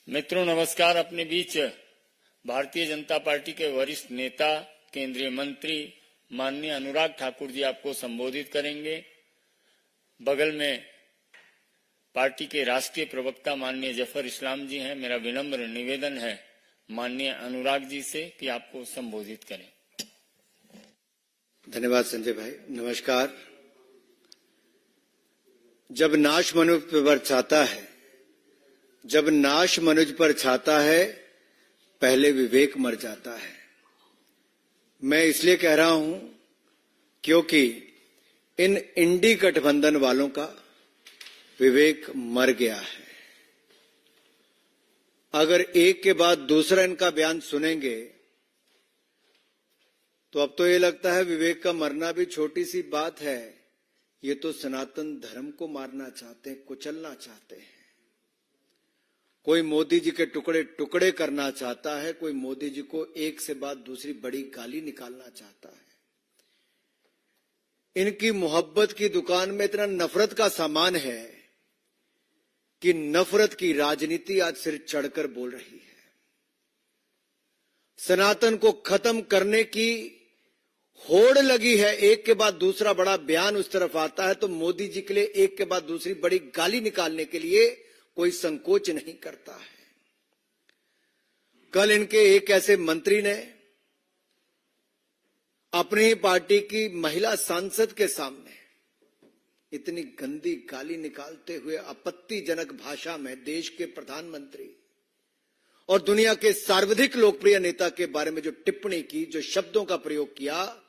मित्रों नमस्कार। अपने बीच भारतीय जनता पार्टी के वरिष्ठ नेता केंद्रीय मंत्री माननीय अनुराग ठाकुर जी आपको संबोधित करेंगे। बगल में पार्टी के राष्ट्रीय प्रवक्ता माननीय जफर इस्लाम जी हैं। मेरा विनम्र निवेदन है माननीय अनुराग जी से कि आपको संबोधित करें। धन्यवाद संजय भाई। नमस्कार। जब नाश मनुष्य पर छाता है, जब नाश मनुष्य पर छाता है, पहले विवेक मर जाता है। मैं इसलिए कह रहा हूं क्योंकि इन इंडी गठबंधन वालों का विवेक मर गया है। अगर एक के बाद दूसरा इनका बयान सुनेंगे तो अब तो ये लगता है विवेक का मरना भी छोटी सी बात है। ये तो सनातन धर्म को मारना चाहते हैं, कुचलना चाहते हैं। कोई मोदी जी के टुकड़े टुकड़े करना चाहता है, कोई मोदी जी को एक से बाद दूसरी बड़ी गाली निकालना चाहता है। इनकी मोहब्बत की दुकान में इतना नफरत का सामान है कि नफरत की राजनीति आज सिर चढ़कर बोल रही है। सनातन को खत्म करने की होड़ लगी है। एक के बाद दूसरा बड़ा बयान उस तरफ आता है तो मोदी जी के लिए एक के बाद दूसरी बड़ी गाली निकालने के लिए कोई संकोच नहीं करता है। कल इनके एक ऐसे मंत्री ने अपनी ही पार्टी की महिला सांसद के सामने इतनी गंदी गाली निकालते हुए आपत्तिजनक भाषा में देश के प्रधानमंत्री और दुनिया के सर्वाधिक लोकप्रिय नेता के बारे में जो टिप्पणी की, जो शब्दों का प्रयोग किया,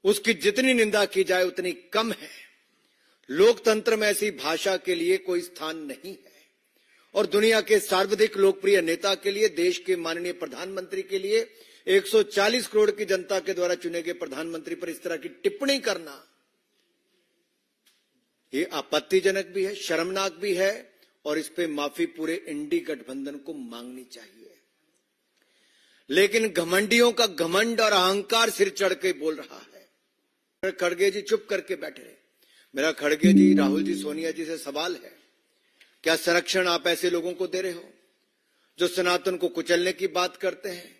उसकी जितनी निंदा की जाए उतनी कम है। लोकतंत्र में ऐसी भाषा के लिए कोई स्थान नहीं है और दुनिया के सर्वाधिक लोकप्रिय नेता के लिए, देश के माननीय प्रधानमंत्री के लिए, 140 करोड़ की जनता के द्वारा चुने गए प्रधानमंत्री पर इस तरह की टिप्पणी करना ये आपत्तिजनक भी है, शर्मनाक भी है और इस पे माफी पूरे इंडी गठबंधन को मांगनी चाहिए। लेकिन घमंडियों का घमंड और अहंकार सिर चढ़ के बोल रहा है। खड़गे जी चुप करके बैठे रहे। मेरा खड़गे जी, राहुल जी, सोनिया जी से सवाल है, क्या संरक्षण आप ऐसे लोगों को दे रहे हो जो सनातन को कुचलने की बात करते हैं,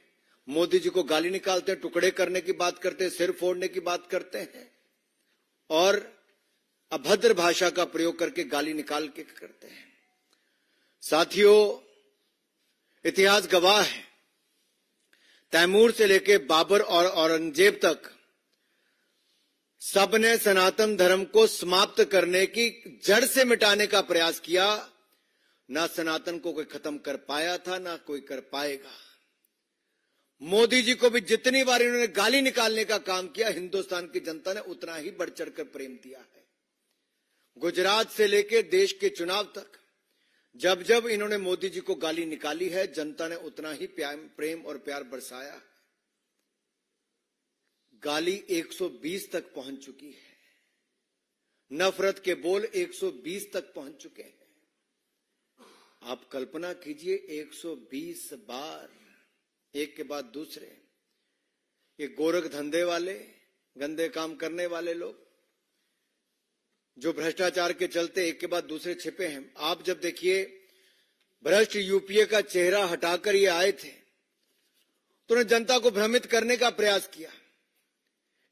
मोदी जी को गाली निकालते हैं, टुकड़े करने की बात करते हैं, सिर फोड़ने की बात करते हैं और अभद्र भाषा का प्रयोग करके गाली निकाल के करते हैं। साथियों, इतिहास गवाह है, तैमूर से लेकर बाबर और औरंगजेब तक सबने सनातन धर्म को समाप्त करने की, जड़ से मिटाने का प्रयास किया। ना सनातन को कोई खत्म कर पाया था, ना कोई कर पाएगा। मोदी जी को भी जितनी बार इन्होंने गाली निकालने का काम किया, हिंदुस्तान की जनता ने उतना ही बढ़ चढ़कर प्रेम दिया है। गुजरात से लेकर देश के चुनाव तक जब जब इन्होंने मोदी जी को गाली निकाली है, जनता ने उतना ही प्रेम और प्यार बरसाया है। गाली 120 तक पहुंच चुकी है। नफरत के बोल 120 तक पहुंच चुके हैं। आप कल्पना कीजिए, 120 बार एक के बाद दूसरे ये गोरख धंधे वाले, गंदे काम करने वाले लोग जो भ्रष्टाचार के चलते एक के बाद दूसरे छिपे हैं। आप जब देखिए, भ्रष्ट यूपीए का चेहरा हटाकर ये आए थे तो उन्होंने जनता को भ्रमित करने का प्रयास किया।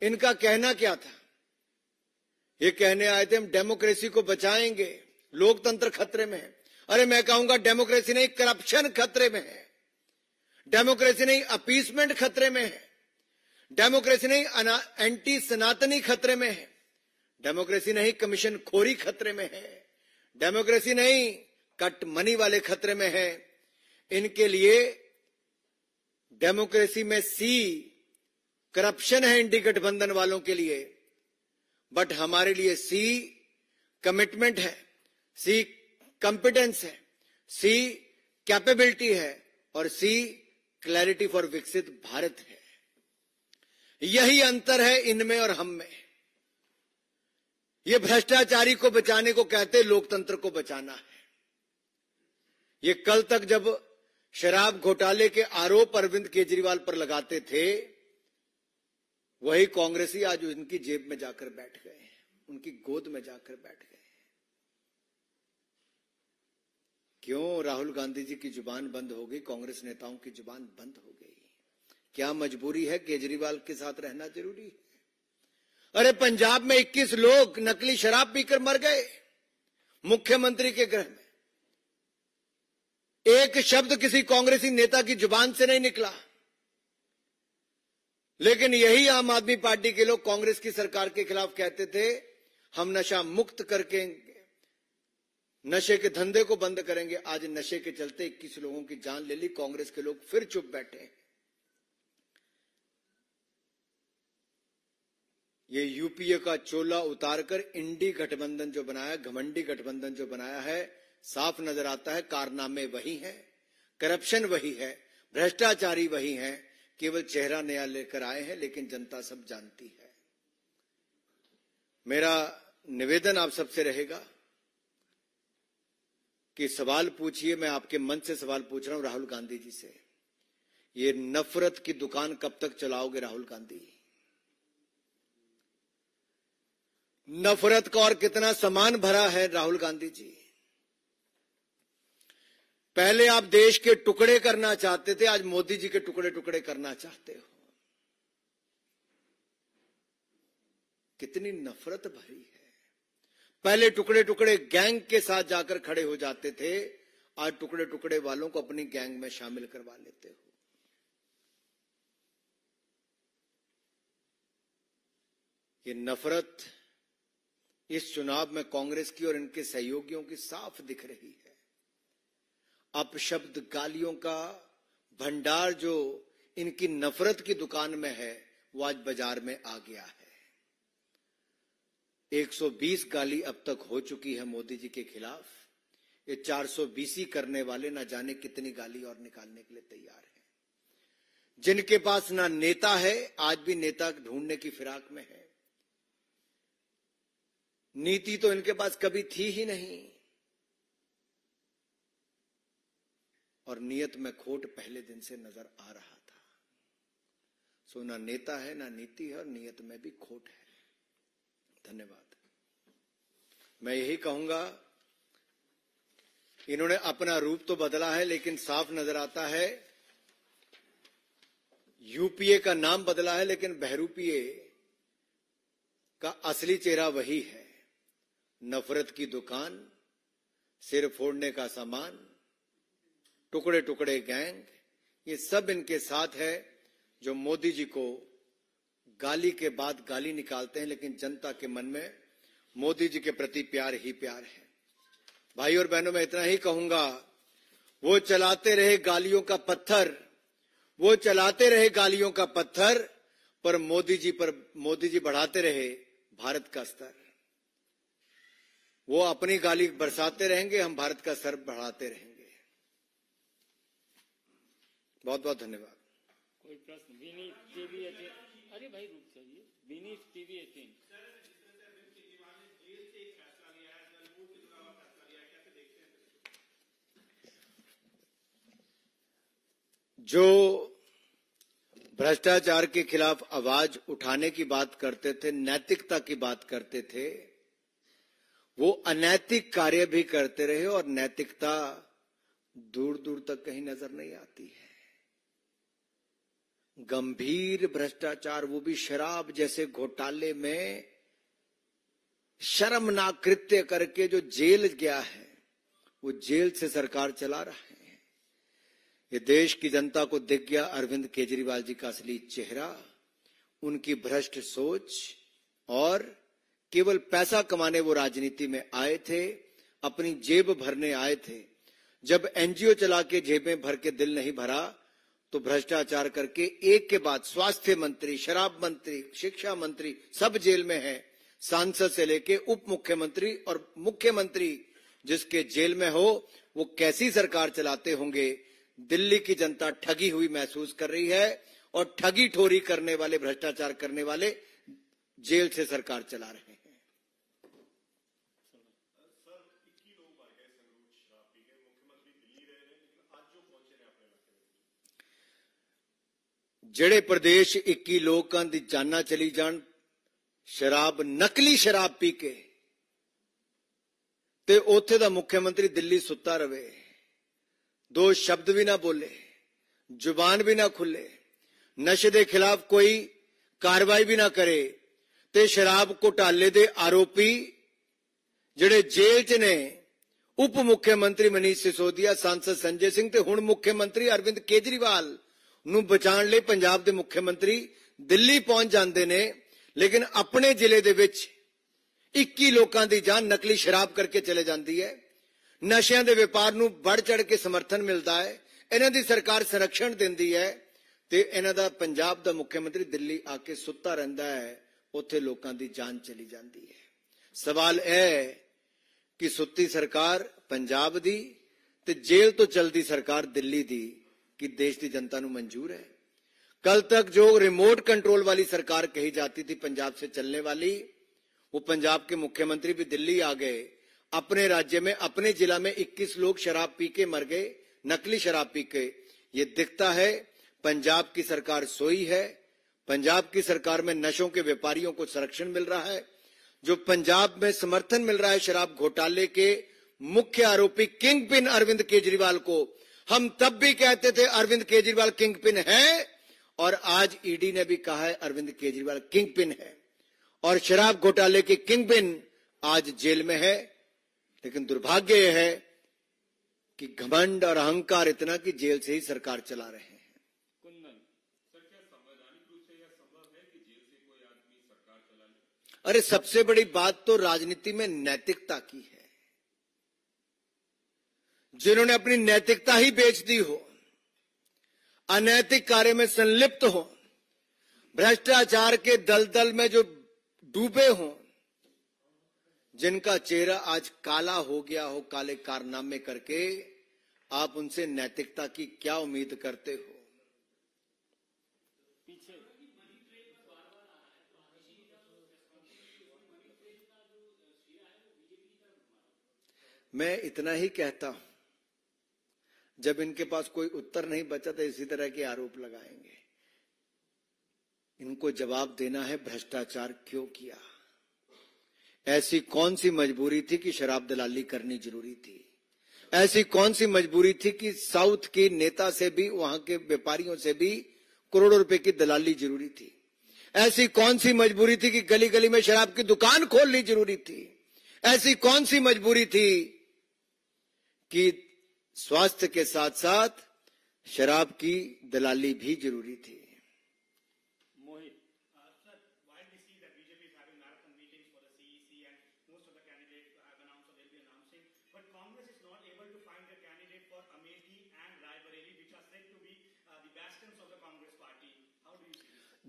इनका कहना क्या था? ये कहने आए थे हम डेमोक्रेसी को बचाएंगे, लोकतंत्र खतरे में है। अरे मैं कहूंगा डेमोक्रेसी नहीं, करप्शन खतरे में है। डेमोक्रेसी नहीं, अपीसमेंट खतरे में है। डेमोक्रेसी नहीं, एंटी सनातनी खतरे में है। डेमोक्रेसी नहीं, कमीशन खोरी खतरे में है। डेमोक्रेसी नहीं, कट मनी वाले खतरे में है। इनके लिए डेमोक्रेसी में सी करप्शन है, इंडी गठबंधन वालों के लिए, बट हमारे लिए सी कमिटमेंट है, सी कॉम्पिटेंस है, सी कैपेबिलिटी है और सी क्लैरिटी फॉर विकसित भारत है। यही अंतर है इनमें और हम में। ये भ्रष्टाचारी को बचाने को कहते, लोकतंत्र को बचाना है। ये कल तक जब शराब घोटाले के आरोप अरविंद केजरीवाल पर लगाते थे, वही कांग्रेसी आज उनकी जेब में जाकर बैठ गए हैं, उनकी गोद में जाकर बैठ गए हैं। क्यों राहुल गांधी जी की जुबान बंद हो गई, कांग्रेस नेताओं की जुबान बंद हो गई? क्या मजबूरी है? केजरीवाल के साथ रहना जरूरी है? अरे पंजाब में 21 लोग नकली शराब पीकर मर गए मुख्यमंत्री के गृह में। एक शब्द किसी कांग्रेसी नेता की जुबान से नहीं निकला। लेकिन यही आम आदमी पार्टी के लोग कांग्रेस की सरकार के खिलाफ कहते थे, हम नशा मुक्त करके नशे के धंधे को बंद करेंगे। आज नशे के चलते 21 लोगों की जान ले ली, कांग्रेस के लोग फिर चुप बैठे हैं। ये यूपीए का चोला उतारकर इंडी गठबंधन जो बनाया, घमंडी गठबंधन जो बनाया है, साफ नजर आता है कारनामे वही हैं, करप्शन वही है, भ्रष्टाचारी वही हैं, केवल चेहरा नया लेकर आए हैं, लेकिन जनता सब जानती है। मेरा निवेदन आप सबसे रहेगा कि सवाल पूछिए, मैं आपके मन से सवाल पूछ रहा हूं राहुल गांधी जी से, ये नफरत की दुकान कब तक चलाओगे राहुल गांधी? नफरत का और कितना सामान भरा है राहुल गांधी जी? पहले आप देश के टुकड़े करना चाहते थे, आज मोदी जी के टुकड़े टुकड़े करना चाहते हो। कितनी नफरत भरी है। पहले टुकड़े टुकड़े गैंग के साथ जाकर खड़े हो जाते थे, आज टुकड़े टुकड़े वालों को अपनी गैंग में शामिल करवा लेते हो। ये नफरत इस चुनाव में कांग्रेस की और इनके सहयोगियों की साफ दिख रही है। अपशब्द गालियों का भंडार जो इनकी नफरत की दुकान में है, वो आज बाजार में आ गया है। 120 गाली अब तक हो चुकी है मोदी जी के खिलाफ। ये 420 करने वाले ना जाने कितनी गाली और निकालने के लिए तैयार हैं। जिनके पास ना नेता है, आज भी नेता ढूंढने की फिराक में है। नीति तो इनके पास कभी थी ही नहीं, और नियत में खोट पहले दिन से नजर आ रहा था। सो ना नेता है, ना नीति है, और नियत में भी खोट है। धन्यवाद। मैं यही कहूंगा, इन्होंने अपना रूप तो बदला है, लेकिन साफ नजर आता है यूपीए का नाम बदला है, लेकिन बहरूपीए का असली चेहरा वही है। नफरत की दुकान, सिर फोड़ने का सामान, टुकड़े टुकड़े गैंग, ये सब इनके साथ है, जो मोदी जी को गाली के बाद गाली निकालते हैं, लेकिन जनता के मन में मोदी जी के प्रति प्यार ही प्यार है। भाई और बहनों, मैं इतना ही कहूंगा, वो चलाते रहे गालियों का पत्थर, वो चलाते रहे गालियों का पत्थर, पर मोदी जी बढ़ाते रहे भारत का स्तर। वो अपनी गाली बरसाते रहेंगे, हम भारत का स्तर बढ़ाते रहेंगे। बहुत बहुत धन्यवाद। कोई प्रश्न? विनीत टीवी 18। अरे भाई रुक जाइए। विनीत टीवी 18। जो भ्रष्टाचार के खिलाफ आवाज उठाने की बात करते थे, नैतिकता की बात करते थे, वो अनैतिक कार्य भी करते रहे, और नैतिकता दूर दूर तक कहीं नजर नहीं आती है। गंभीर भ्रष्टाचार, वो भी शराब जैसे घोटाले में शर्मनाक कृत्य करके जो जेल गया है, वो जेल से सरकार चला रहा है। ये देश की जनता को दिख गया अरविंद केजरीवाल जी का असली चेहरा, उनकी भ्रष्ट सोच, और केवल पैसा कमाने वो राजनीति में आए थे, अपनी जेब भरने आए थे। जब एनजीओ चला के जेबें भर के दिल नहीं भरा, तो भ्रष्टाचार करके एक के बाद स्वास्थ्य मंत्री, शराब मंत्री, शिक्षा मंत्री सब जेल में है। सांसद से लेके उप मुख्यमंत्री और मुख्यमंत्री जिसके जेल में हो, वो कैसी सरकार चलाते होंगे। दिल्ली की जनता ठगी हुई महसूस कर रही है, और ठगी ठोरी करने वाले, भ्रष्टाचार करने वाले जेल से सरकार चला रहे हैं। ਜਿਹੜੇ ਪ੍ਰਦੇਸ਼ 21 ਲੋਕਾਂ ਦੀ ਜਾਨਾਂ ਚਲੀ ਜਾਣ ਸ਼ਰਾਬ, ਨਕਲੀ ਸ਼ਰਾਬ ਪੀ ਕੇ, ਤੇ ਉੱਥੇ ਦਾ ਮੁੱਖ ਮੰਤਰੀ ਦਿੱਲੀ ਸੁੱਤਾ ਰਵੇ, दो शब्द भी ना बोले, जुबान भी ना खुले, नशे के खिलाफ कोई कार्रवाई भी ना करे ते शराब घोटाले के आरोपी जिहड़े जेल च ने उप मुख्यमंत्री मनीष सिसोदिया, सांसद संजय सिंह ते हुण मुख्यमंत्री अरविंद केजरीवाल नूं बचाउण लई पंजाब दे मुख्यमंत्री दिल्ली पहुंच जांदे ने, लेकिन अपने जिले दे विच 21 लोकां दी जान नकली शराब करके चले जांदी है। नशियां दे व्यापार नूं बढ़ चढ़ के समर्थन मिलदा है, इन्हां दी सरकार संरक्षण दिंदी है ते इन्हां दा पंजाब दा मुख्यमंत्री दिल्ली आके सुत्ता रहिंदा है, उत्थे लोकां दी जान चली जांदी है। सवाल है कि सुत्ती सरकार पंजाब दी ते जेल तो चलदी सरकार दिल्ली दी कि देश की जनता नूं मंजूर है। कल तक जो रिमोट कंट्रोल वाली सरकार कही जाती थी पंजाब से चलने वाली, वो पंजाब के मुख्यमंत्री भी दिल्ली आ गए। अपने राज्य में, अपने जिला में 21 लोग शराब पी के मर गए, नकली शराब पी के। ये दिखता है पंजाब की सरकार सोई है। पंजाब की सरकार में नशों के व्यापारियों को संरक्षण मिल रहा है। जो पंजाब में समर्थन मिल रहा है शराब घोटाले के मुख्य आरोपी किंग पिन अरविंद केजरीवाल को, हम तब भी कहते थे अरविंद केजरीवाल किंग पिन है, और आज ईडी ने भी कहा है अरविंद केजरीवाल किंग पिन है, और शराब घोटाले के किंग पिन आज जेल में है। लेकिन दुर्भाग्य यह है कि घमंड और अहंकार इतना कि जेल से ही सरकार चला रहे हैं। अरे सबसे बड़ी बात तो राजनीति में नैतिकता की है। जिन्होंने अपनी नैतिकता ही बेच दी हो, अनैतिक कार्य में संलिप्त हो, भ्रष्टाचार के दलदल में जो डूबे हों, जिनका चेहरा आज काला हो गया हो काले कारनामे करके, आप उनसे नैतिकता की क्या उम्मीद करते हो? मैं इतना ही कहता हूं, जब इनके पास कोई उत्तर नहीं बचा तो इसी तरह के आरोप लगाएंगे। इनको जवाब देना है भ्रष्टाचार क्यों किया, ऐसी कौन सी मजबूरी थी कि शराब दलाली करनी जरूरी थी, ऐसी कौन सी मजबूरी थी कि साउथ की नेता से भी, वहां के व्यापारियों से भी करोड़ों रुपए की दलाली जरूरी थी, ऐसी कौन सी मजबूरी थी कि गली गली में शराब की दुकान खोलनी जरूरी थी, ऐसी कौन सी मजबूरी थी कि स्वास्थ्य के साथ साथ शराब की दलाली भी जरूरी थी।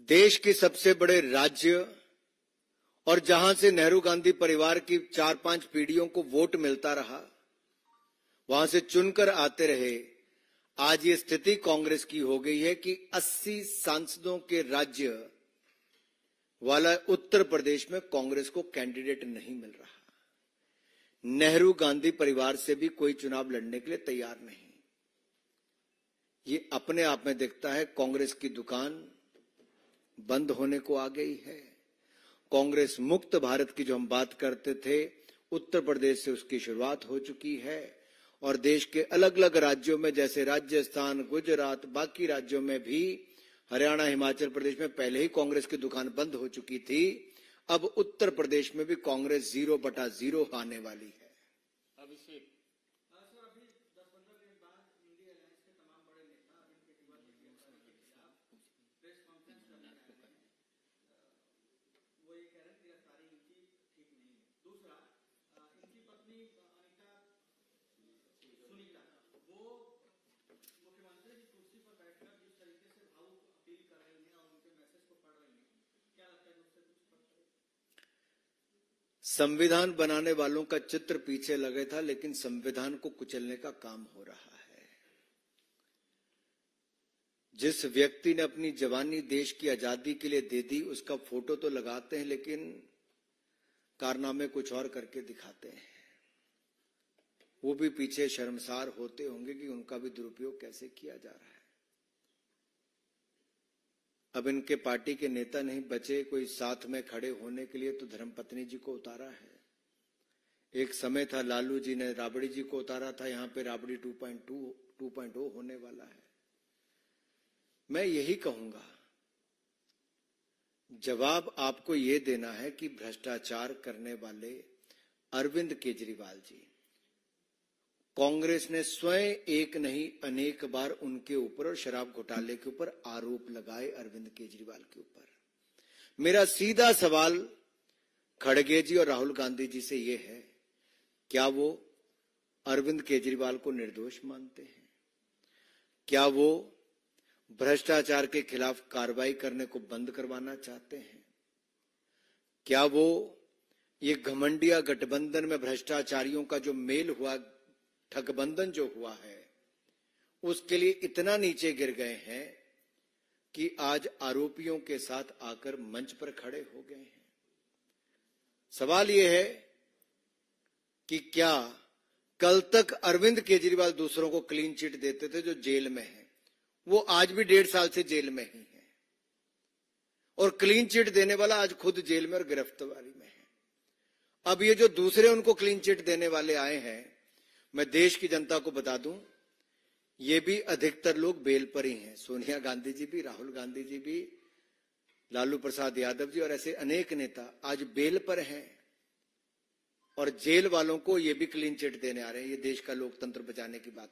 देश के सबसे बड़े राज्य और जहां से नेहरू गांधी परिवार की 4-5 पीढ़ियों को वोट मिलता रहा, वहां से चुनकर आते रहे, आज ये स्थिति कांग्रेस की हो गई है कि 80 सांसदों के राज्य वाला उत्तर प्रदेश में कांग्रेस को कैंडिडेट नहीं मिल रहा। नेहरू गांधी परिवार से भी कोई चुनाव लड़ने के लिए तैयार नहीं। ये अपने आप में दिखता है कांग्रेस की दुकान बंद होने को आ गई है। कांग्रेस मुक्त भारत की जो हम बात करते थे, उत्तर प्रदेश से उसकी शुरुआत हो चुकी है, और देश के अलग अलग राज्यों में जैसे राजस्थान, गुजरात, बाकी राज्यों में भी, हरियाणा, हिमाचल प्रदेश में पहले ही कांग्रेस की दुकान बंद हो चुकी थी। अब उत्तर प्रदेश में भी कांग्रेस 0/0 आने वाली है। संविधान बनाने वालों का चित्र पीछे लगे था, लेकिन संविधान को कुचलने का काम हो रहा है। जिस व्यक्ति ने अपनी जवानी देश की आजादी के लिए दे दी, उसका फोटो तो लगाते हैं, लेकिन कारनामे कुछ और करके दिखाते हैं। वो भी पीछे शर्मसार होते होंगे कि उनका भी दुरुपयोग कैसे किया जा रहा है। अब इनके पार्टी के नेता नहीं बचे कोई साथ में खड़े होने के लिए, तो धर्मपत्नी जी को उतारा है। एक समय था लालू जी ने राबड़ी जी को उतारा था, यहां पे राबड़ी 2.0 होने वाला है। मैं यही कहूंगा, जवाब आपको ये देना है कि भ्रष्टाचार करने वाले अरविंद केजरीवाल जी, कांग्रेस ने स्वयं एक नहीं अनेक बार उनके ऊपर और शराब घोटाले के ऊपर आरोप लगाए अरविंद केजरीवाल के ऊपर। मेरा सीधा सवाल खड़गे जी और राहुल गांधी जी से यह है, क्या वो अरविंद केजरीवाल को निर्दोष मानते हैं? क्या वो भ्रष्टाचार के खिलाफ कार्रवाई करने को बंद करवाना चाहते हैं? क्या वो ये घमंडिया गठबंधन में भ्रष्टाचारियों का जो मेल हुआ, ठगबंधन जो हुआ है, उसके लिए इतना नीचे गिर गए हैं कि आज आरोपियों के साथ आकर मंच पर खड़े हो गए हैं? सवाल यह है कि क्या कल तक अरविंद केजरीवाल दूसरों को क्लीन चिट देते थे जो जेल में हैं, वो आज भी 1.5 साल से जेल में ही है, और क्लीन चिट देने वाला आज खुद जेल में और गिरफ्तारी में है। अब ये जो दूसरे उनको क्लीन चिट देने वाले आए हैं, मैं देश की जनता को बता दूं, ये भी अधिकतर लोग बेल पर ही हैं। सोनिया गांधी जी भी, राहुल गांधी जी भी, लालू प्रसाद यादव जी और ऐसे अनेक नेता आज बेल पर हैं, और जेल वालों को ये भी क्लीन चिट देने आ रहे हैं। ये देश का लोकतंत्र बचाने की बात